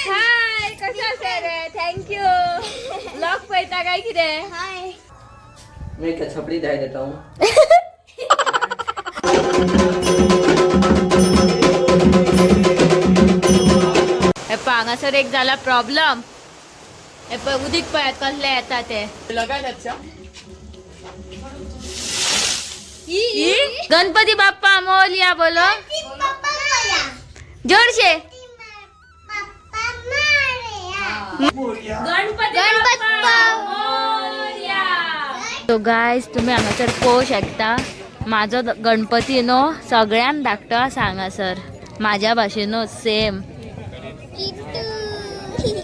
हाय कसा रे thank you blog पळता काय किती हाय मैं क्या छपड़ी दे देता हूँ हांगासर एक झाला प्रॉब्लेम उदीक पळयात कसले येता ते गणपती बाप्पा मोरया बोलो जोरशे तो गायज तुम्ही हांगासर पळोवंक शकता माझो गणपती नो सगळ्यांक धाकटो हांगासर माझ्या भाशेनो सेम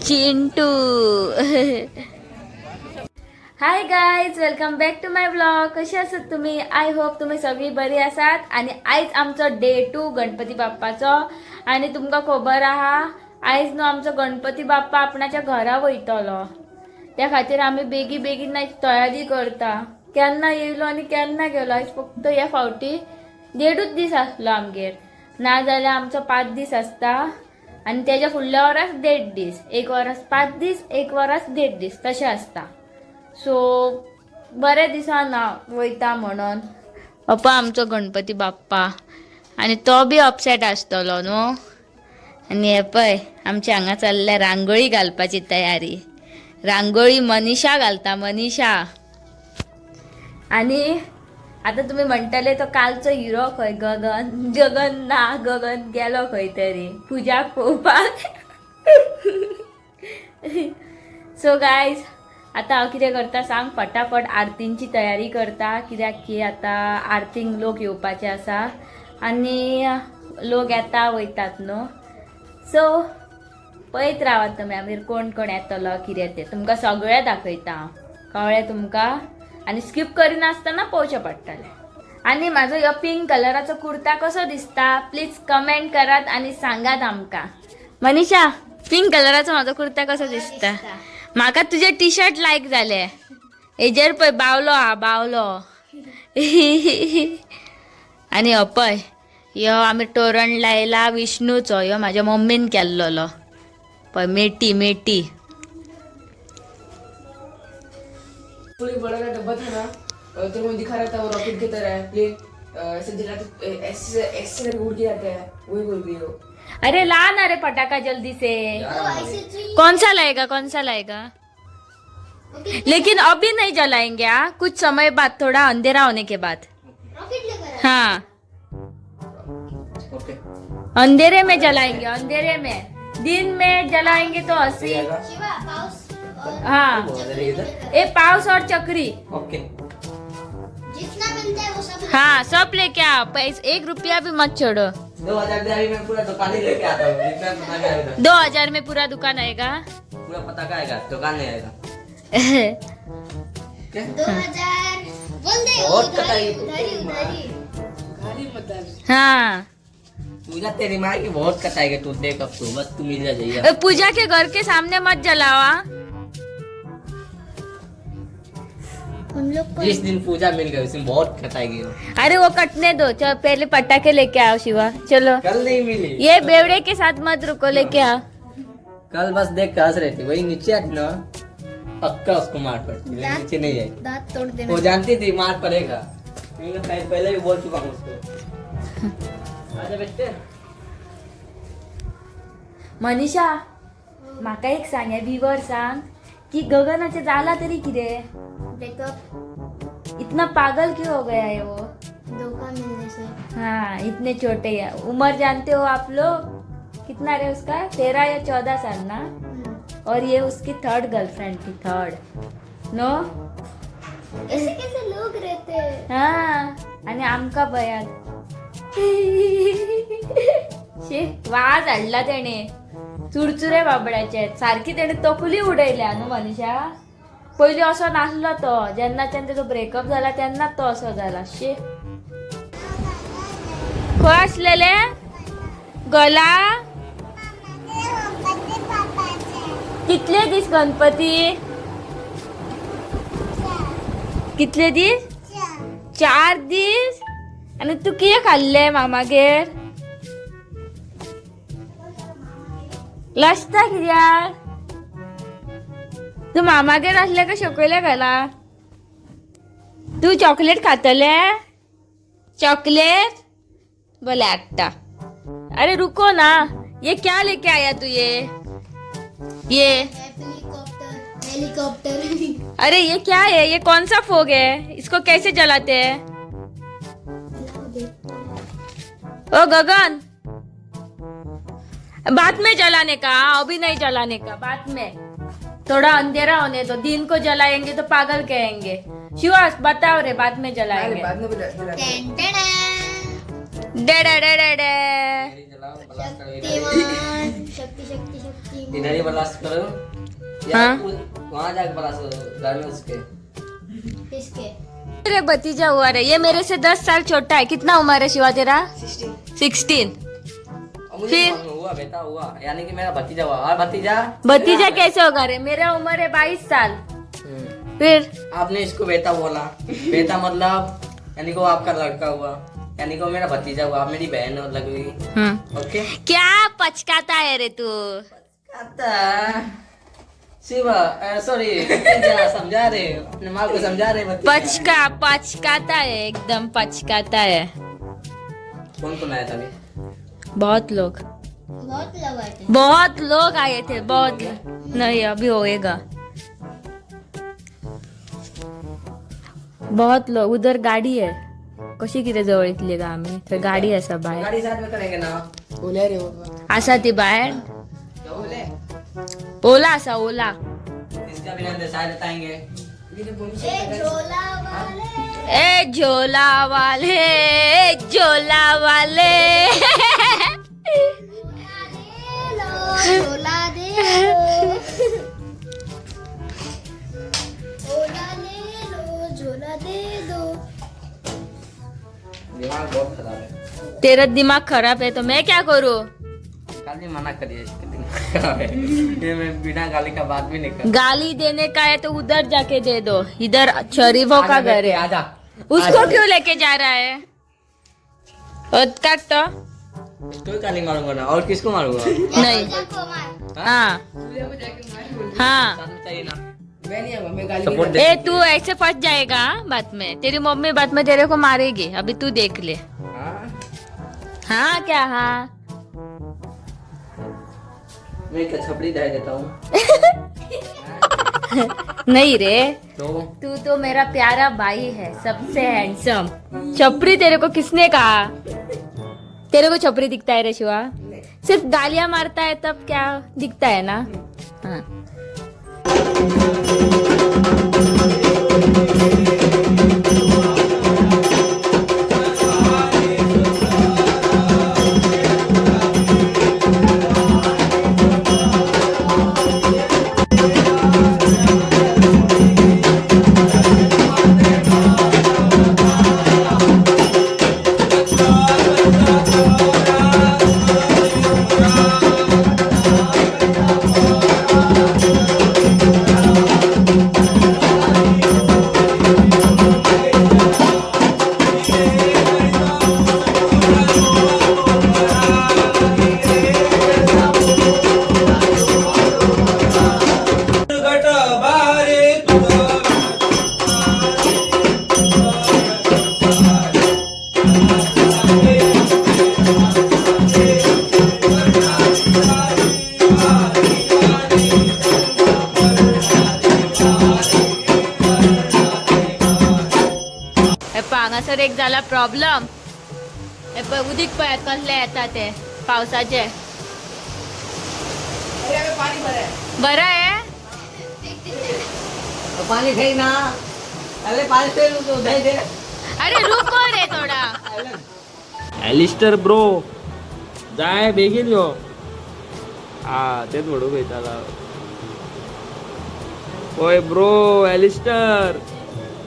Chintu hi guys welcome back to my blog कशी आसात तुम्ही आय होप तुम्ही सगळी बरी आसात आणि आयज आमचो डे 2 गणपती बाप्पाचो आणि तुमका खबर आहा आयज न्हू आमचो गणपती बाप्पा आपणाच्या घरा वयतलो त्या खातीर आमी बेगीन तयारी करता केन्ना येयलो आणि केन्ना गेलो आयज फक्त ह्या फावटी 1.5 दीस आसलो आमगेर ना जाल्यार आमचो 5 दीस आसता आणि त्याच्या फुडल्या वरास 1.5 दीस एक वरास 5 दीस एक वरास 1.5 दीस तशें आसता सो बरे दिसान वयता म्हणून पप्पा आमचो गणपती बाप्पा आणि तो बी अपसेट आसतलो न्हू आणि हे पळय आमच्या हांगा चल्ल्या रांगोळी घालपाची तयारी रांगोळी मनीषा घालता मनीषा आणि आता तुम्ही म्हणटले तो कालचो हिरो खंय गगन गेलो खंय तरी पुजाक पळोवपाक सो गायज आता हांव कितें करता सांग फटाफट आरतींची तयारी करता कित्याक की आता आरतींक लोक येवपाचे आसा आनी लोक येता वयतात न्हू सो पळयत रावात तुमी आमी कोण कोण येतलो कितें तें तुमकां सगळें दाखयता कळ्ळें तुमकां आनी स्किप करिनासतना पळोवचें पडटलें आनी म्हाजो ह्यो पिंक कलराचो कुर्ता कसो दिसता प्लीज कमेंट करात आनी सांगात आमकां मनीषा पिंक कलराचो म्हाजो कुर्ता कसो दिसता म्हाका तुजे टी शर्ट लायक जाले हेजेर पळय बावलो हा बावलो आनी हो पळय ह्यो आमी तोरण लायला विष्णूचो ह्यो म्हाज्या मम्मीन केल्लो पळय मेटी मेटी बड़ा का डब्बा था ना तो वो दिखा रहा था वो रॉकेट की तरह है प्लेन ऐसे जलाते ऐसे ऐसे करके उड़ के जाता है वही बोल रही हो अरे ला ना रे पटाखा जल्दी से कौन सा लाएगा लेकिन अभी नहीं जलाएंगे हाँ कुछ समय बाद थोड़ा अंधेरा होने के बाद हाँ अंधेरे में जलाएंगे अंधेरे में दिन में जलाएंगे तो हंसी हाँ ये पाउस और चक्री ओके जितना मिलता है वो सब हाँ सब लेके आओ पैसे 1 रुपया भी मत छोड़ो 2000 दे अभी मैं पूरा दुकान ही लेके आता हूँ जितना दुकान में आएगा 2000 में पूरा दुकान आएगा पूरा पता का आएगा दुकान नहीं आएगा क्या 2000 बोल दे बहुत कटाई उधारी हाँ पूजा तेरी माँ की बहुत कटाएगा तू देख अब तू बस तू मिल जा जाइए पूजा के घर के सामने मत जलावा हम लोग को जिस दिन पूजा मिल गई उसमें बहुत कटाएगी अरे वो कटने दो चल पहले पटाखे लेके आओ शिवा चलो कल नहीं मिली ये बेवड़े के साथ मत रुको लेके आओ कल बस देख के हंस रहे थे वही नीचे आती ना पक्का उसको मार पड़ती है नीचे नहीं आई दांत तोड़ देना वो जानती थी मार पड़ेगा मैं पहले भी बोल चुका हूँ उसको आजा बेटे मनीषा माका एक सांग या व्हीवर सांग कि गगनाचे जाला तरी किरे ब्रेकअप इतना पागल क्यों हो गया है वो धोखा मिलने से हाँ इतने छोटे हैं उम्र जानते हो आप लोग कितना रहे उसका 13 या 14 साल ना और ये उसकी 3rd गर्लफ्रेंड थी 3rd नो ऐसे कैसे लोग रहते हैं हाँ आणि आमका बयान शे वाज हाडला तेने चुरचुरे बाबड्याचे सारखी तेने तकली उडयल्या न्हू मनीषा पयली असो नासलो तो जेन्नाच्यान तेजो ब्रेकअप झाला तेन्ना तो असो झाला शे खंय आसलेले गला कितले दीस गणपती कितले दीस 4 दीस आणि तू किये खाल्ले मामागेर लाजता कित्याक तू मामागेर असले का शकयले घाला तू चॉकलेट खातले चॉकलेट बोले आत्ता अरे रुको ना ये क्या लेके आया तू ये हेलीकॉप्टर हेलीकॉप्टर अरे ये क्या है ये कौन सा फोग है इसको कैसे जलाते हैं ओ गगन बाद में जलाने का अभी नहीं जलाने का बाद में थोड़ा अंधेरा होने दो दिन को जलाएंगे तो पागल कहेंगे शिवास बताओ रे बाद में अरे जलाएंगे बाद में बुला ten ten day day day day day Shaktimaan शक्ति शक्ति शक्ति इधर ही बर्दाश्त करो हाँ? वहाँ जाके बर्दाश्त करो घर में उसके किसके मेरे भतीजा हुआ रे ये मेरे से 10 साल छोटा है कितना उम्र है शिवा तेरा 16 और मुझे फिर? मालूम हुआ बेटा हुआ यानी कि मेरा भतीजा हुआ और भतीजा भतीजा कैसे होगा रे मेरा उम्र है 22 साल फिर आपने इसको बेटा बोला बेटा मतलब यानी कि वो आपका लड़का हुआ यानी कि वो मेरा भतीजा हुआ आप मेरी बहन हो लग गई ओके क्या पचकाता है रे तू आता शिवा सॉरी समझा रहे अपने माँ को समझा रहे भतीजा। पचकाता है एकदम पचकाता है कौन कौन आया था अभी बहुत लोग आए थे बहुत लोग आए थे बहुत नहीं अभी होएगा बहुत लोग उधर गाडी आहे कशी किती जवळ इथली का आम्ही तर गाडी असा बाहेर गाड़ी साथ में करेंगे ना बोला रे बाबा असा ती बाहेर क्या बोले ओला असा ओला इसका भी नाम शायद बताएंगे ए झोला वाले झोला वाले झोला दे लो झोला ले लो झोला दे दो दिमाग बहुत खराब है तेरा दिमाग खराब है तो मैं क्या करूँ गाली मना करिए इसके दिमाग खराब है ये मैं बिना गाली का बात भी नहीं कर गाली देने का है तो उधर जाके दे दो इधर शरीफों का घर है आजा उसको क्यों लेके जा रहा है काट तो इसको गाली मारूंगा ना और किसको मारूंगा नहीं हाँ हाँ साथ में चाहिए ना मैं नहीं आऊंगा मैं गाली Support नहीं ए तू ऐसे फंस जाएगा बाद में तेरी मम्मी बाद में तेरे को मारेगी अभी तू देख ले हाँ? हाँ क्या हाँ मैं एक छपड़ी दे देता हूँ नहीं रे तो तू तो मेरा प्यारा भाई है सबसे हैंडसम छपरी तेरे को किसने कहा तेरे को छपरी दिखता है रे शिवा सिर्फ गालियां मारता है तब क्या दिखता है ना हाँ हांगासर एक झाला प्रॉब्लेम उदीक पळय कसले येता ते पावसाचे अरे अबे पानी भरा है बरं आहे तो पानी फेंक ना अरे पानी फेंक तो दे दे अरे रुको रे थोडा ॲलिस्टर ब्रो जाय बेगीन यो हा तेच म्हणू बेताला ओय ब्रो ॲलिस्टर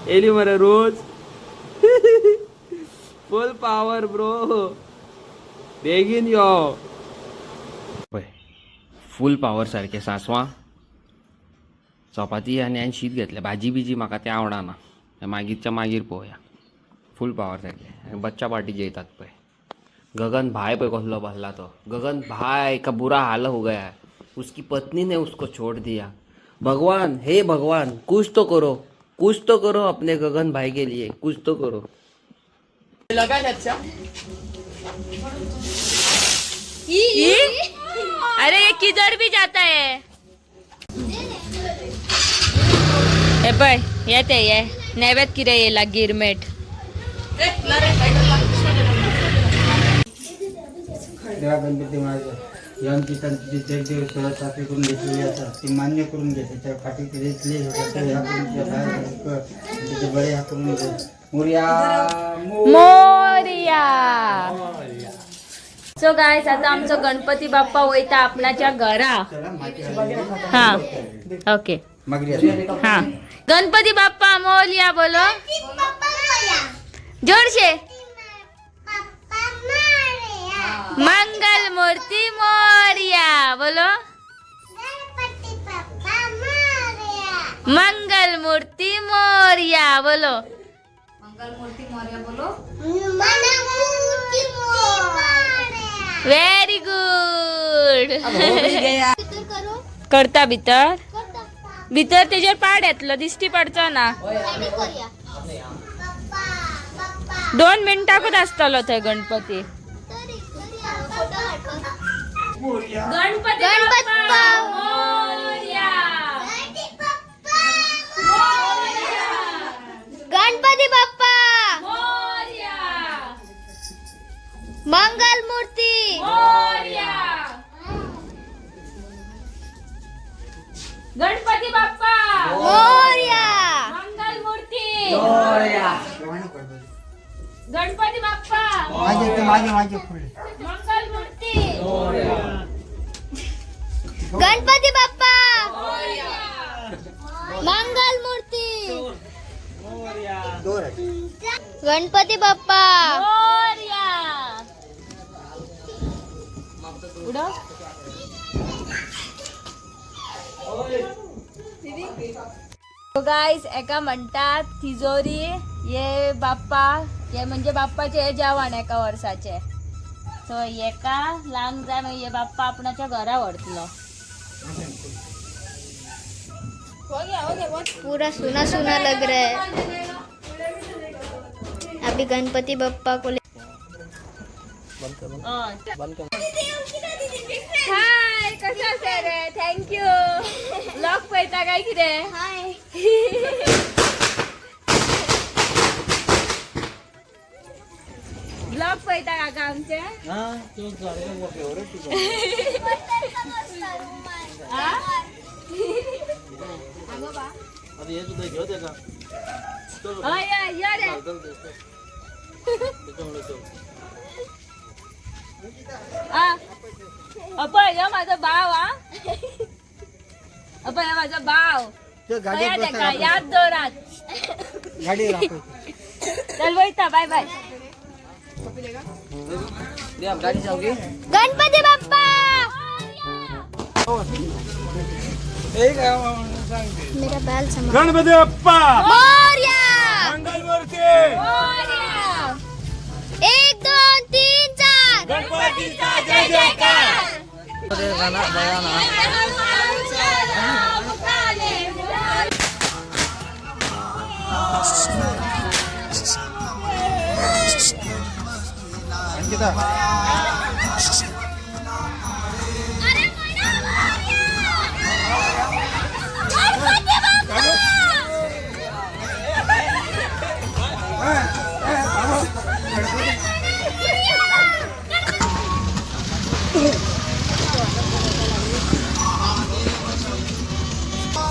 एली मरे रोज फुल पॉवर ब्रो बेगीन यो पळय फुल पॉवर सारखे सांसवां चपाती आनी शीत घेतले भाजी बिजी म्हाका तें आवडना मागीरच्या मागीर पळोवया फुल पॉवर सारखे बच्चा पार्टी जेयतात पळय गगन भाई पे कसलो बसला तो गगन भाई का बुरा हाल हो गया है उसकी पत्नी ने उसको छोड़ दिया। भगवान, हे भगवान, कुछ तो करो अपने गगन भाई के लिए, कुछ तो करो। लगा है अच्छा। अरे ये किधर भी जाता है। ए बाय येते ये नैवेद्य किरे येला गिरमेट। देवा गणपती महाराज यांची त्यांची एक दिवस साफी करून घेतलेली असतात ती मान्य करून घे त्याच्या पाठी घेतले त्याचे बळे हा करून घे मोरया मोरया। सो गाइस आता आमचं गणपती बाप्पा वयता आपणाच्या घरा। हा ओके हा गणपती बाप्पा मोरया बोलो जोर से। मंगल मूर्ति मोरया बोलो। मंगल मूर्ति मोरया बोलो। Very good. करता भितर भितर तेजेर पाड येतलो दिसती पडचो ना। 2 मिनिटाकूच आसतलो थंय गणपती। गणपती बाप्पा मोरया। गणपती बाप्पा मोरया। मंगल मूर्ती मोरया। गणपती बाप्पा मोरया मंगल मूर्ती मोरया। गणपती बाप्पा माझे पुढे मंगल मूर्ती गणपती बाप्पा मंगल मूर्ती गणपती बाप्पा मोरया। उडव। गाइस एका म्हणतात तिजोरी ये बाप्पा ये म्हणजे बाप्पाचे हे जेवण एका वर्षाचे। सो एका ल्हान जाण ये बाप्पा आपणाच्या घरा व्हरतलो। पूरा सुना सुना लग रहा है। अभी गणपति बप्पा को हाय कसा आसा रे थँक्यू। ब्लॉग पळयता काय कितें। हाय ब्लॉग पळयता काका आमचे। अपय माझा भाव हा अपय माझा भाव याद दोरात चल वैता बाय बाय। गाड़ी जाओगी? गणपति बप्पा मेरा बाल समा गणपती बाप्पा मोरया मंगल मूर्ती मोरया। 1 2 3 4 गणपतीचा जय जयकार गाना बजाना।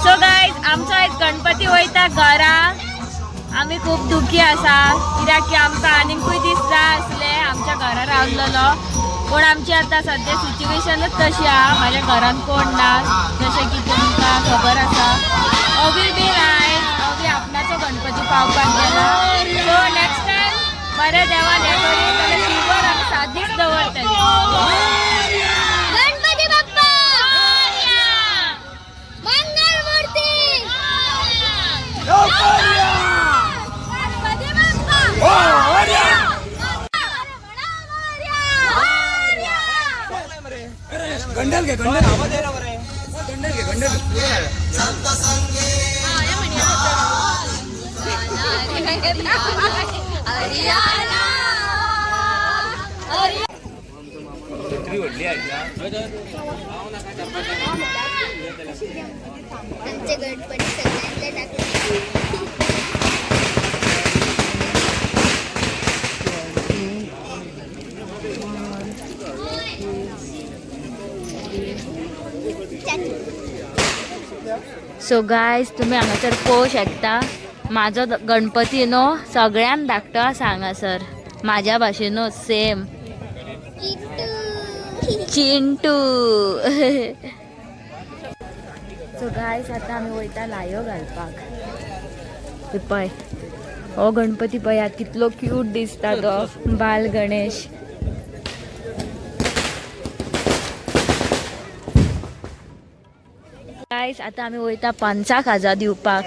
सो गाइज आमचो एक गणपती वयता घरा। आम्ही खूप दुखी आसा कित्याक की आमकां आनीकूय दीस जाय आसले आमच्या घरा रावलेलो पण आमची आता सध्या सिच्युएशनच तशी आहा। माझ्या घरान कोण ना जशें की तुमकां खबर आसा। अवी बी नाय अवी आपणाचो गणपती पावपाक गेला। सो नेक्स्ट टाइम बरें देवान हें करीत जाल्यार शिवर आमी 7 दीस दवरतली। गणपति बप्पा मंगल मूर्ति गंडल के गंडल आमचे गणपती सगळ्यांचे टाकले. सो गायज तुम्ही हांगासर पळोवंक शकता माझो गणपती न्हू सगळ्यांक धाकटो सांगासर माझ्या भाशेनूच सेम चिंटू. सो गायज आता आमी वयता लायो घालपाक. पळय हो गणपती पळयात कितलो क्यूट दिसता तो बाल गणेश. गायज आता आमी वयता 5 खाजा दिवपाक.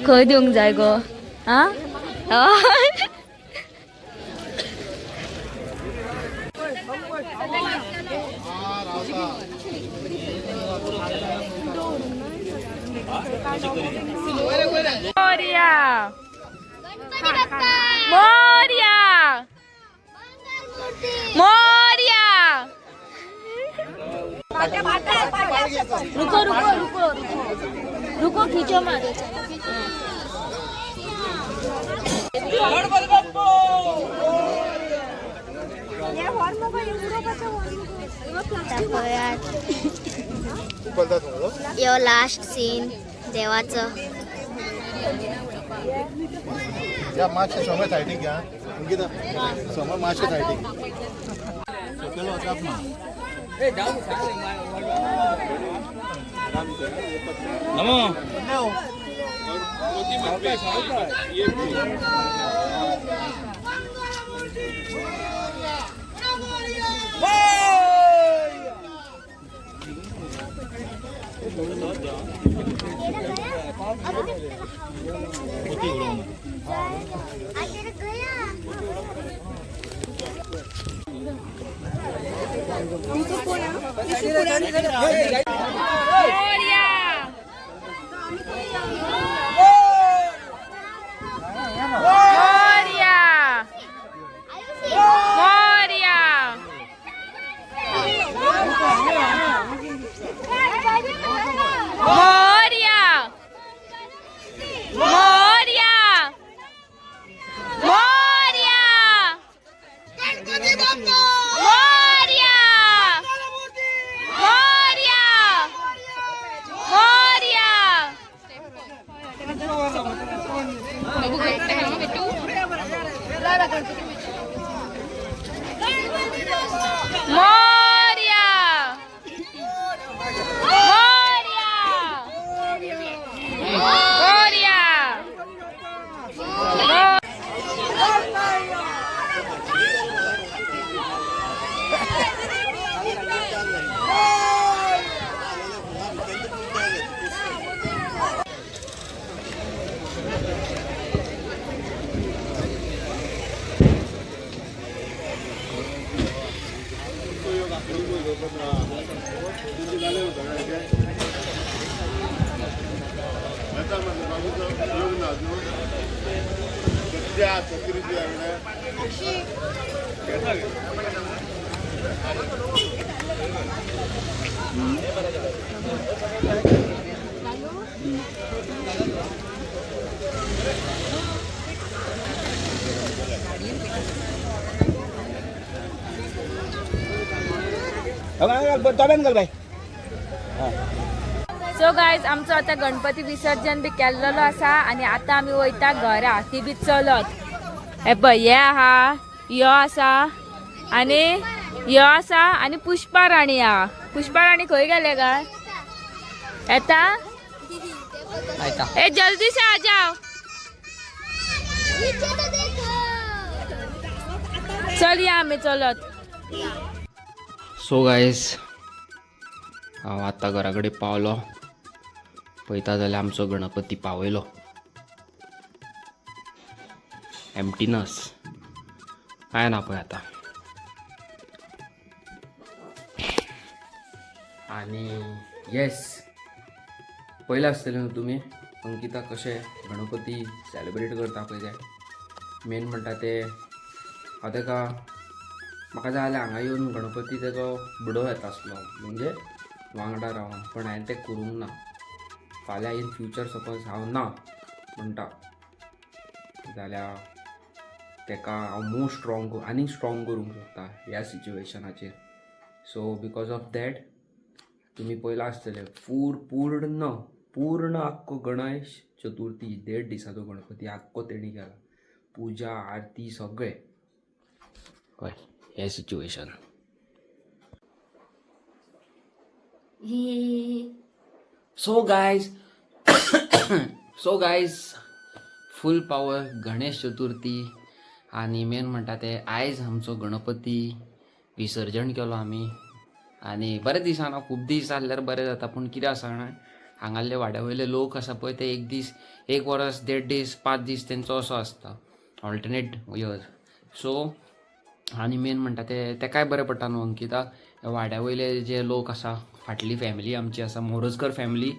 खंय दिवंक जाय गो? हा मोरया मोरया मोरया. रुको रुको रुको रुको खींचो मारो. यो लास्ट सीन देवाचं. या मागच्या समोर सायडीक घ्या अंकिता समोर मागच्या सायडीक सकयल वचप ना सो गायज आमचो आता गणपती विसर्जन बी केल्लो आसा आणि आता आमी वयता घरा ती बी चलत. हे पळय हे आहा यो आसा आणि यो आसा आणि पुष्पा राणी आहा. पुष्पा राणी खंय गेले काय येता? ए जल्दी से आ जाओ. चल या आम्ही चलत. सो गायज हांव आतां घरा कडेन पावलो. पळयता जाल्यार आमचो गणपती पावयलो. एम्प्टीनस काय ना पळय आतां. आणि येस पयलें आसतलें न्हू तुमी अंकिता कशें गणपती सेलिब्रेट करता पळय तें मेन म्हणटा ते हांव तेका म्हाका जाय जाल्यार हांगा येवन गणपती तेजो बुडो येता आसलो म्हणजे वांगडा रावन पण हांवें तें करूंक ना. फाल्यां इन फ्युचर सपोज हांव ना म्हणटा जाल्यार तेका हांव मोर स्ट्रॉंग आनीक स्ट्रॉंग करूंक शकता ह्या सिच्युएशनाचेर. सो बिकॉज ऑफ दॅट तुमी पयलां आसतलें पूर्ण आख्खो गणेश चतुर्थी 1.5 दिसाचो गणपती आख्खो तेणी केला. पुजा आरती सगळें हय हें सिच्युएशन. सो गायज फूल पावर गणेश चतुर्थी आनी मेन म्हणटा ते आयज आमचो गणपती विसर्जन केलो आमी आनी बरे दिसाना खूब दीस जाल्यार बरें जाता पूण कितें आसा जाणा हांगासले वाड्या वयले लोक आसा पळय ते एक दीस 1 वर्स 1.5 दीस 5 दीस तेंचो असो आसता ऑल्टरनेट इयर. सो आनी मेन म्हणटा ते काय बरें पडटा न्हू अंकिता वाड्या वयले जे लोक आसा फाटली फॅमिली आमची आसा मोरजकर फॅमिली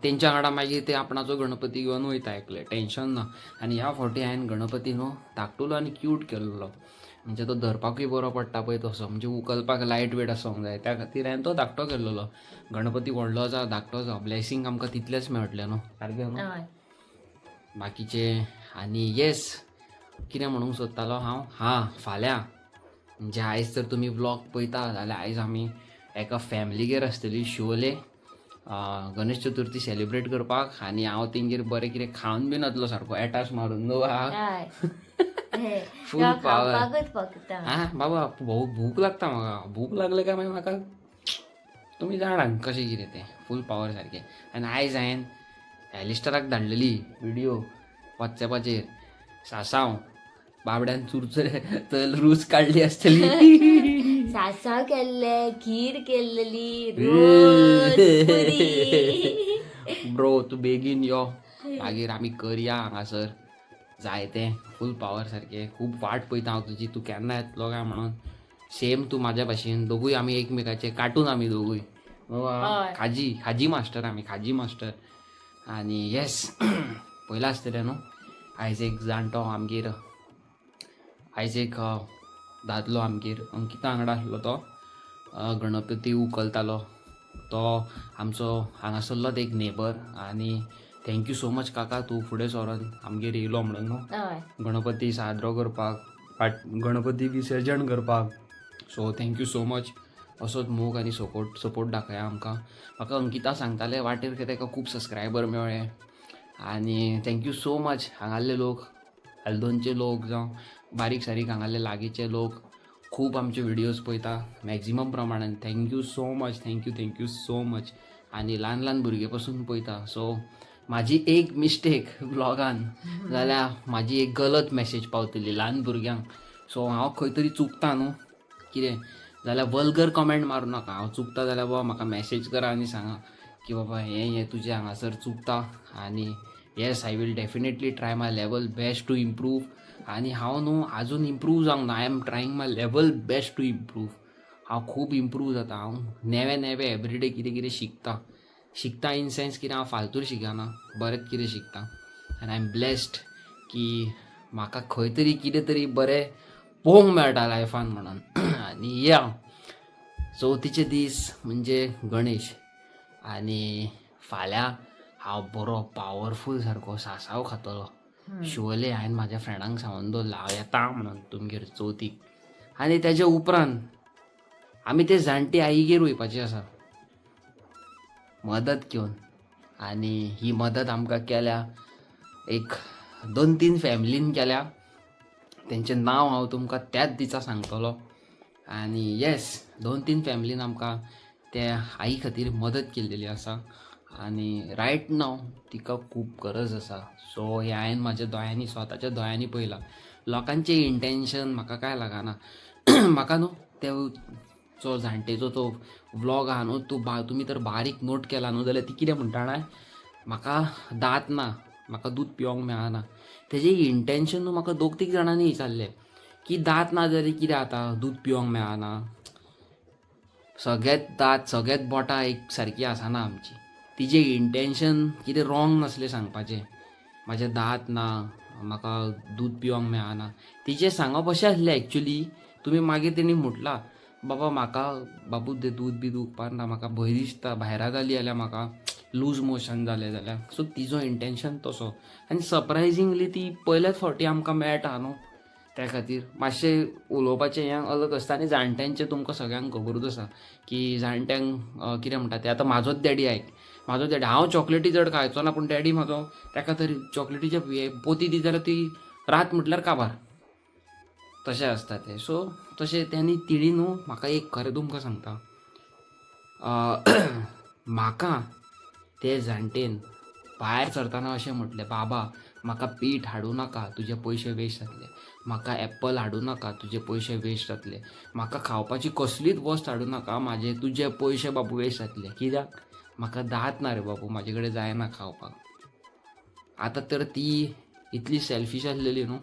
तेंच्या वांगडा मागीर ते आपणाचो गणपती घेवन वयता एकले टेन्शन ना. आनी ह्या फावटी हांवें गणपती न्हू धाकटुलो आनी क्यूट केल्लो म्हणजे तो धरपाकूय बरो पडटा पळय तसो म्हणजे उखलपाक लायट वेट आसूंक जाय त्या खातीर हांवें तो धाकटो केल्लो. गणपती व्हडलो जावं धाकटो जावं ब्लेसिंग आमकां तितलेंच मेळटलें न्हू सारकें न्हू बाकीचे. आनी येस कितें म्हणूंक सोदतालो हांव फाल्यां म्हणजे आयज जर तुमी व्लॉग पळयता जाल्यार आयज आमी एका फॅमिलीगेर आसतली शिवोले गणेश चतुर्थी सेलिब्रेट करपाक आनी हांव तेंगेर बरें कितें खावन बीन येतलो सारको एटास मारून न्हू फूल पावर. बाबा भूक लागता म्हाका भूक लागले काय मागीर म्हाका तुमी जाणा कशें कितें तें फूल पावर सारकें. आनी आयज हांवें एलिस्टराक धाडलेली व्हिडिओ वॉट्सॅपाचेर सासांव बाबड्यान चुरचुरे रूच काडली आसतली सासाव केल्ले खीर केल्लेली रोज पुरी. ब्रो तूं बेगीन यो मागीर आमी करया हांगासर जाय तें फूल पावर सारकें. खूब वाट पळयता हांव तुजी तूं केन्ना येतलो काय म्हणून. सेम तूं म्हाज्या भाशेन दोगूय आमी एकमेकाचे कार्टून आमी दोगूय खाजी मास्टर आमी खाजी मास्टर. आनी येस पयला आसतलें न्हू आयज एक जाणटो आमगेर आयज एक दादलो आमगेर अंकिता वांगडा आसलो तो गणपती उखलतालो तो आमचो हांगासरलोच एक नेबर. आनी थँक्यू सो मच काका तूं फुडें सरोन आमगेर येयलो म्हणून न्हू गणपती साजरो करपाक गणपती विसर्जन करपाक. सो थँक्यू सो मच असोच मोग आनी सपोर्ट दाखया आमकां. म्हाका अंकिता सांगताले वाटेर की ताका खूब सबस्क्रायबर मेळ्ळे आनी थँक्यू सो मच हांगासले लोक हल्दोनचे लोक जावं बारीक सारीक हांगासले लागींचे लोक खूब आमचे व्हिडियोज पळयता मॅक्झिमम प्रमाणान. Thank you so much much. आनी ल्हान भुरगे पासून पळयता. सो म्हाजी एक मिस्टेक ब्लॉगान जाल्यार म्हाजी एक गलत मॅसेज पावतली ल्हान भुरग्यांक. सो हांव खंय तरी चुकता न्हू कितें जाल्यार वल्गर कमेंट मारूं नाका. हांव चुकता जाल्यार बाबा म्हाका मॅसेज करा आनी सांगा की बाबा हें तुजें हांगासर चुकता. आनी yes I will definitely try my level best to improve. आनी हांव न्हू आजून इम्प्रूव जावंक ना. I am trying my level best to improve. हांव खूब इम्प्रूव जाता. हांव नेवें एवरीडे कितें शिकता इन सेन्स कितें हांव फालतूर शिकना बरेंच कितें शिकता. आनी आय एम ब्लेस्ड की म्हाका खंय तरी कितें तरी बरें पळोवंक मेळटा लायफान म्हणून. आनी या चवथीचे दीस म्हणजे गणेश आनी फाल्यां हांव बरो पावरफूल सारको सासाव खातलो शिवोले. हांवें म्हाज्या फ्रेंडांक सांगून दवरला हांव येता म्हणून तुमगेर चवथीक. आनी तेज्या उपरांत आमी ते जाणटी आईगेर वयपाचें आसा मदत घेवन. आनी ही मदत आमकां केल्या एक 2-3 फॅमिलीन केल्या. तेंचें नांव हांव तुमकां त्याच दिसा सांगतलो. आनी येस 2-3 फॅमिलीन आमकां त्या आई खातीर मदत केल्लेली आसा आनी रायट नाव तिका खूब गरज आसा. सो हें हांवें म्हाज्या दोळ्यांनी स्वताच्या दोळ्यांनी पळयलां. लोकांचें इंटेंशन म्हाका काय लागना. म्हाका न्हू ते जो जाणटेचो तो व्लॉग आहा न्हू तुमी तर बारीक नोट केला न्हू जाल्यार ती कितें म्हणटा जाणा म्हाका दांत ना म्हाका दूद पिवंक मेळना. तेजें इंटेंशन न्हू म्हाका 2-3 जाणांनी विचारलें की दांत ना जाल्यार कितें जाता दूद पिवंक मेळना. सगळेच दांत सगळेच बोटां एक सारकीं आसना आमची. तिचे इंटेंशन कितें रॉंग नसलें सांगपाचें. म्हाजे दांत ना, म्हाका दूध पिवंक मेळना, तिचें सांगप अशें आसलें एक्चुली. तुमी मागीर तेणी म्हटलां बाबा म्हाका बाबू तें दूध बी उपकारना, म्हाका भंय दिसता, भायरा जाली जाल्यार म्हाका लूज मोशन जालें जाल्यार. सो तिचो इंटेंशन तसो. आनी सरप्रायझिंगली ती पयल्याच फावटी आमकां मेळटा न्हू, त्या खातीर मातशें उलोवपाचें हें अलग आसता. आनी जाणट्यांचें तुमकां सगळ्यांक खबरूच आसा की जाणट्यांक कितें म्हणटा तें. आतां म्हाजोच डॅडी आयक, म्हाजो डॅडी, हांव चॉकलेटी चड खावचो ना पूण डॅडी म्हाजो ताका तरी चॉकलेटीचे पोती दी जाल्यार ती रात म्हटल्यार काबार, तशें आसता तें. सो तशें त्यांनी तिणी न्हू म्हाका एक खरें तुमकां सांगता, म्हाका ते जाणटेन भायर सरतना अशें म्हटलें बाबा म्हाका पीठ हाडूं नाका, तुजे पयशे वेस्ट जातले, म्हाका एप्पल हाडूं नाका, तुजे पयशे वेस्ट जातले, म्हाका खावपाची कसलीच वस्त हाडूं नाका, म्हाजे तुजे पयशे बाबू वेस्ट जातले. कित्याक म्हाका दात ना रे बाबू, म्हाजे कडेन जायना खावपाक. आतां तर ती इतली सेल्फीश आसलेली न्हू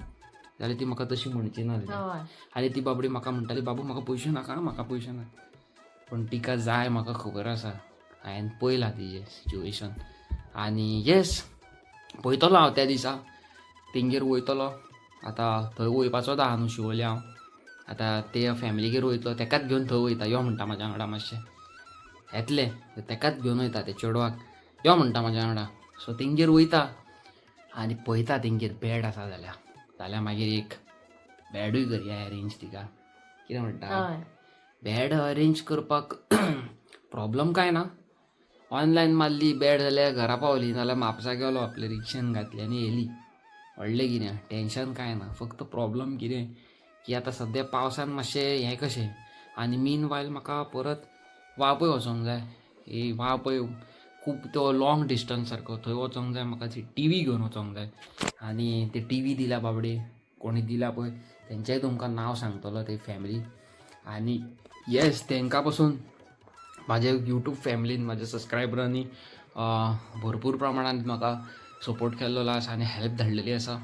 जाल्यार ती म्हाका तशी म्हणची नासली. आनी ती बाबडी म्हाका म्हणटाली बाबू म्हाका पयशे नाका, म्हाका पयशे ना. पूण तिका जाय म्हाका खबर आसा, हांवें पळयलां तिजें सिच्युएशन. आनी येस, पळयतलो हांव त्या दिसा तेंगेर वयतलो. आतां थंय वयपाचोच आहा न्हू शिवोले हांव. आतां ते फॅमिलीगेर वयतलो, तेकाच घेवन थंय वयता, यो म्हणटा म्हाज्या वांगडा मातशें. येतले तेकाच घेवन वयता, ते चेडवाक यो म्हणटा म्हाज्या वांगडा. सो तेंगेर वयता आनी पळयता तेंगेर बॅड आसा जाल्यार मागीर एक बॅडूय करया अरेंज तिका. कितें म्हणटा, बॅड अरेंज करपाक प्रॉब्लम कांय ना. ऑनलायन मारली बॅड जाल्यार घरा पावली, नाल्यार म्हापसा गेलो आपल्या रिक्षेन घातली आनी येयली. व्हडलें कितें, टेन्शन कांय ना. फक्त प्रॉब्लम कितें की आतां सद्या पावसान मातशें हें कशें, आनी मीन वायल म्हाका परत वाळपय वचोंक जाय. ही वाळपय खूब तो लॉंग डिस्टन्स सारको, थंय वचोंक जाय म्हाका. ती टी व्ही घेवन वचोंक जाय. आनी ते टी व्ही दिल्या बाबडे, कोणी दिल्या पळय तेंचेंय तुमकां नांव सांगतलो ते फॅमिली. आनी येस, तेंकां पासून म्हाज्या यूट्यूब फॅमिलीन, म्हाज्या सबस्क्रायबरांनी भरपूर प्रमाणांत म्हाका सपोर्ट केल्लो आसा आनी हेल्प धाडलेली आसा.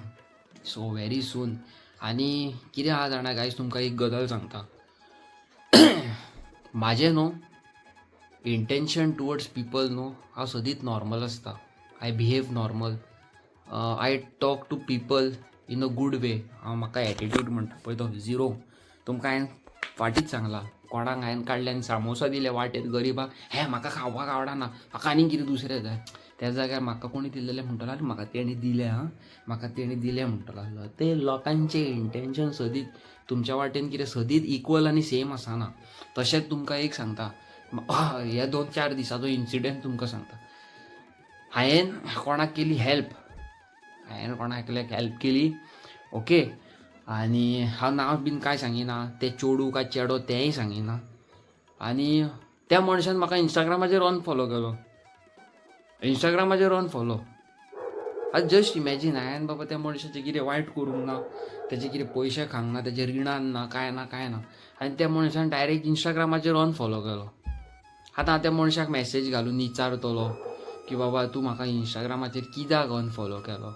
So very soon. आनी कितें आहा जाणा गायज, तुमकां एक गजाल सांगता. म्हाजें न्हू इंटेंशन टुवर्ड्स पीपल न्हू, हांव सदींच नॉर्मल आसता. I behave normal, I talk to people in a good way. हांव म्हाका एटिट्यूड म्हणटा पळय तो झिरो. तुमकां हांवें फाटींच सांगलां, कोणाक हांवें काडले आनी सामोसा दिले वाटेर गरीबाक, हें म्हाका खावपाक आवडना, म्हाका आनीक कितें दुसरें जाय. त्या जाग्यार म्हाका कोणी दिलेलें म्हणटलो आनी म्हाका तेणी दिलें, म्हाका तेणी दिलें म्हणटलो. ते लोकांचें इंटेंशन सदींच तुमच्या वाटेन कितें सदींच इक्वल आनी सेम आसना. तशेंच तुमकां एक सांगता, हे 2-4 दिसाचो इन्सिडंट तुमकां सांगता. हांवें कोणाक केली हेल्प, केली, ओके. आनी हांव नांव बीन कांय सांगिना, ते चेडू काय चेडो तेंय सांगिना. आनी त्या मनशान म्हाका इंस्टाग्रामाचेर अनफॉलो केलो. आतां जस्ट इमॅजीन, हांवें बाबा त्या मनशाचें कितें वायट करूंक ना, तेजे कितें पयशे खावंक ना, तेजे रिणान ना, कांय ना. आनी त्या मनशान डायरेक्ट इंस्टाग्रामाचेर अनफॉलो केलो. आतां हांव त्या मनशाक मॅसेज घालून विचारतलो की बाबा तूं म्हाका इंस्टाग्रामाचेर कित्याक अनफॉलो केलो.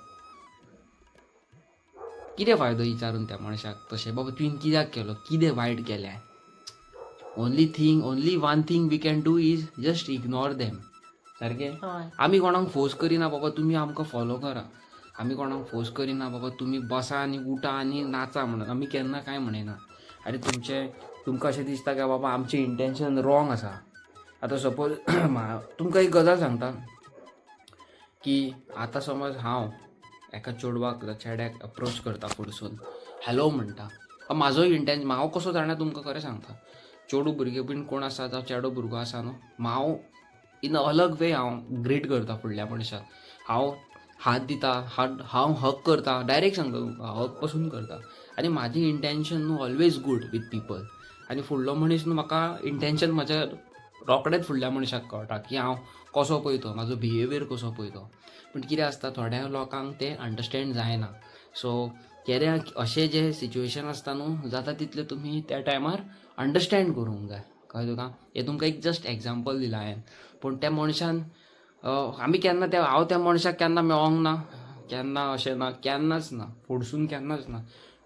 कितें फायदो विचारून त्या मनशाक तशें, बाबा तुवें कित्याक केलो, कितें वायट केलें. Only one thing we can do is just ignore them. सारकें, आमी कोणाक फोर्स करिना बाबा तुमी आमकां फॉलो करा, आमी कोणाक फोर्स करिना बाबा तुमी बसा आनी उठा आनी नाचा म्हणून, आमी केन्ना कांय म्हणिना. आनी तुमकां अशें दिसता काय बाबा आमचें इंटेंशन रॉंग आसा. आतां सपोज तुमकां एक गजाल सांगता की आतां समज हांव एका चेडवाक चेड्याक अप्रोच करता फुडसून, हॅलो म्हणटा, म्हाजो इंटेंशन हांव कसो जाणा तुमकां खरें सांगता. चेडू भुरगे बीन कोण आसा जावं चेडो भुरगो आसा न्हू, हांव इन अलग वे हांव ग्रीट करता फुडल्या मनशाक. हांव हात दिता, हांव हग करता, डायरेक्ट सांगता तुमकां हग पासून करता. आनी म्हाजें इंटेंशन न्हू ऑलवेज गूड वीथ पीपल. आनी फुडलो मनीस न्हू म्हाका इंटेंशन म्हाज्या रोकडेंच फुडल्या मनशाक कळटा की हांव कसो पळयतो, म्हाजो बिहेवियर कसो पळयतो. पूण कितें आसता थोड्या लोकांक तें अंडरस्टँड जायना. सो केद्याक अशें जे सिच्युएशन आसता न्हू, जाता तितलें तुमी त्या टायमार अंडरस्टँड करूंक जाय. कळ्ळें तुका. हें तुमकां एक जस्ट एग्जाम्पल दिलां हांवें. पूण त्या मनशान आमी केन्ना हांव त्या मनशाक केन्ना मेळोंक ना, केन्ना अशें ना, केन्नाच ना, फुडसून केन्नाच ना.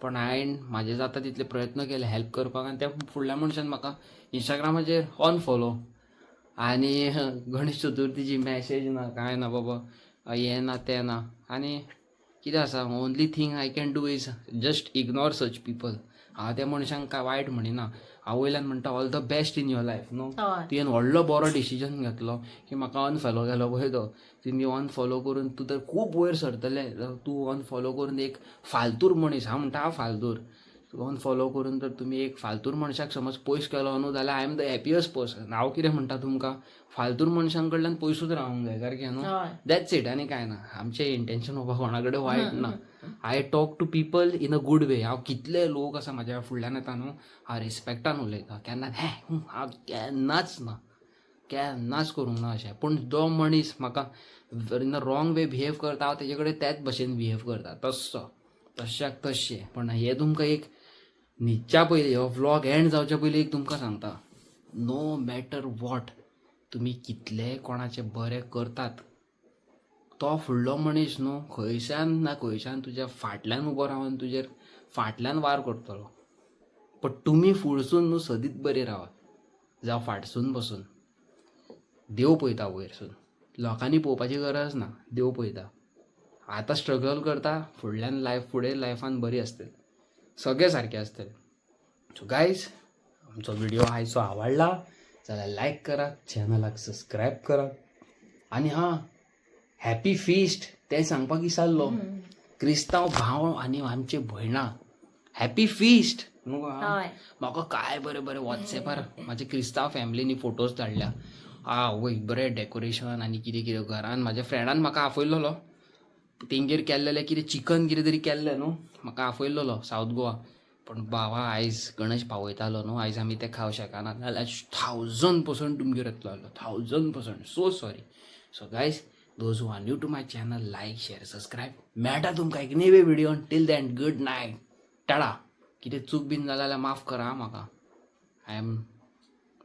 पण हांवें म्हाजे जाता तितले प्रयत्न केले हेल्प करपाक. आनी त्या फुडल्या मनशान म्हाका इंस्टाग्रामाचेर अनफॉलो आणि गणेश चतुर्थीची मॅसेज ना काय ना बाबा हे ना ते ना आणि कितें आसा only thing I can do is just ignore such people. हांव त्या मनशांक काय वायट म्हणिना, हांव वयल्यान म्हणटा all the best in your life न्हू. तुवें व्हडलो बरो डिसिजन घेतलो की म्हाका अनफॉलो केलो पळय तो, तुमी अनफॉलो करून तूं तर खूब वयर सरतलें. तूं अनफॉलो करून एक फालतूर मनीस, हांव म्हणटा हांव फालतूर, अनफॉलो करून तर तुमी एक फालतूर मनशाक समज पयस केलो न्हू जाल्यार आय एम द हॅपियस्ट पर्सन. हांव कितें म्हणटा तुमकां, फालतूर मनशां कडल्यान पयसूच रावूंक जाय सारकें न्हू. दॅट्स इट आनी काय ना. आमचें इंटेंशन बाबा कोणा कडेन वायट ना. I talk to people in a good way. हांव कितले लोक आसा म्हाज्या फुडल्यान येता न्हू, हांव रिस्पेक्टान उलयता, केन्ना हांव केन्नाच करूंक ना अशें. पूण जो मनीस म्हाका in a wrong way behave करता हांव तेजे कडेन त्याच भशेन बिहेव करता, तश्याक तशें. पण हे तुमकां एक न्हिदच्या पयलीं हो व्लॉग एंड जावच्या पयलीं एक तुमकां सांगता, नो मॅटर वॉट तुमी कितलेंय कोणाचें बरें करतात, तो फुडलो मनीस न्हू खंयच्यान ना खंयच्यान तुज्या फाटल्यान उबो रावन तुजेर फाटल्यान वार करतलो. पण तुमी फुडसून न्हू सदींच बरे रावा, जावं फाटसून बसून. देव पळयता वयरसून, लोकांनी पळोवपाची गरज ना, देव पळयता. आतां स्ट्रगल करता, फुडल्यान फुडें लायफान बरी आसतली, सगळें सारकें आसतलें. सो गायज, आमचो व्हिडिओ आयचो आवडला जाल्यार लायक करा, चॅनलाक सबस्क्रायब करा. आनी हां, हॅपी फिस्ट तें सांगपाक विसरलो. क्रिस्तांव भाव आनी आमचे भयणां हॅपी फिस्ट न्हू. म्हाका काय बरें बरें वॉट्सॅपार म्हाज्या क्रिस्तांव फॅमिलीनी फोटोज धाडल्या. वय बरें डेकोरेशन आनी कितें कितें घरान. म्हाज्या फ्रेंडान म्हाका आपयल्लो, तेंगेर केल्लेलें कितें चिकन कितें तरी केल्लें न्हू, म्हाका आपयल्लो सावथ गोवा. पण बाबा आयज गणेश पावयतालो न्हू, आयज आमी तें खावं शकना, नाल्यार 1000% तुमगेर येतलो आसलो, 1000%. So sorry. So guys, those who are new to my channel, like share subscribe. मेळटा तुमकां एक नेवे video. Till then good night, टाळा. कितें चूक बीन जाल्या जाल्यार माफ करा म्हाका. I am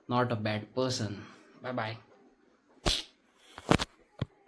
not a bad person. Bye bye.